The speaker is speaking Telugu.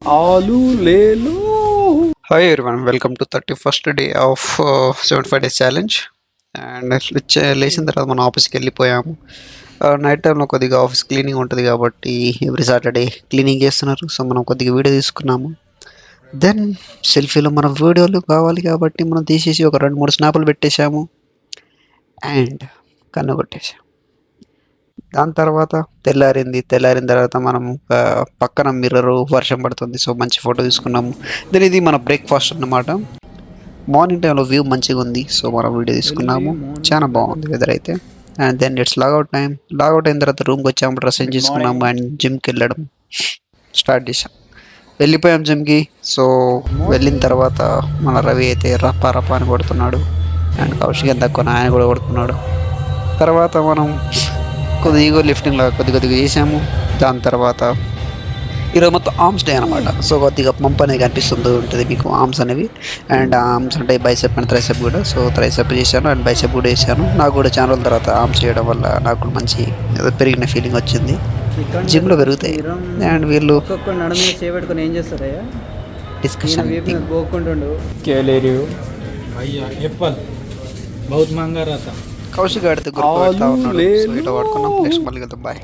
ఆలు లేలు. Hi everyone, welcome to 31st day of 75 days challenge. And లేచిన తర్వాత మనం ఆఫీస్కి వెళ్ళిపోయాము. నైట్ టైంలో కొద్దిగా ఆఫీస్ క్లీనింగ్ ఉంటుంది కాబట్టి ఎవ్రీ సాటర్డే క్లీనింగ్ చేస్తున్నారు. సో మనం కొద్దిగా వీడియో తీసుకున్నాము. దెన్ సెల్ఫీలో మన వీడియోలు కావాలి కాబట్టి మనం తీసేసి ఒక 2-3 స్నాపులు పెట్టేశాము అండ్ కన్ను కొట్టేసాము. దాని తర్వాత తెల్లారిన తర్వాత మనం పక్కన మిర్రర్ వర్షం పడుతుంది. సో మంచి ఫోటో తీసుకున్నాము. దెన్ ఇది మన బ్రేక్ఫాస్ట్ అన్నమాట. మార్నింగ్ టైంలో వ్యూ మంచిగా ఉంది. సో మనం వీడియో తీసుకున్నాము. చాలా బాగుంది వెదర్ అయితే. And then it's logout time. Logout అయిన తర్వాత రూమ్కి వచ్చాము, డ్రెస్సింగ్ చేసుకున్నాము అండ్ జిమ్కి వెళ్ళడం స్టార్ట్ చేసాం. వెళ్ళిపోయాం జిమ్కి. సో వెళ్ళిన తర్వాత మన రవి అయితే రప్ప రప్ప అని కొడుతున్నాడు అండ్ కౌశిక్ ఎంత తక్కువ ఆయన కూడా కొడుతున్నాడు. తర్వాత మనం కొద్దిగా ఈగో లిఫ్టింగ్ లాగా కొద్దిగా చేసాము. దాని తర్వాత ఈరోజు మొత్తం ఆర్మ్స్ డే అనమాట. సో కొద్దిగా పంప్ అనేది కనిపిస్తుంది ఉంటుంది మీకు ఆర్మ్స్ అనేవి. అండ్ ఆర్మ్స్ అంటే బైసెప్ అండ్ త్రైసెప్ కూడా. సో త్రైసెప్ చేశాను అండ్ బైసెప్ కూడా చేశాను. నాకు కూడా చాలా రోజుల తర్వాత ఆర్మ్స్ చేయడం వల్ల నాకు కూడా మంచి ఏదో పెరిగిన ఫీలింగ్ వచ్చింది. జిమ్లో పెరుగుతాయి. అండ్ వీళ్ళు చేపెట్టుకుని ఏం చేస్తారయ్యా డిస్కషన్ గోకుంటుండు భయ్యా ఎప్పల్ బహుత్ మంగా రహతా. కౌశిక్ ఆడితే గ్రూప్ పెడతా ఉన్నాడు. సో ఇట్లా వాడుకున్నాం. నెక్స్ట్ మళ్ళీ వెళ్తాం. బాయ్.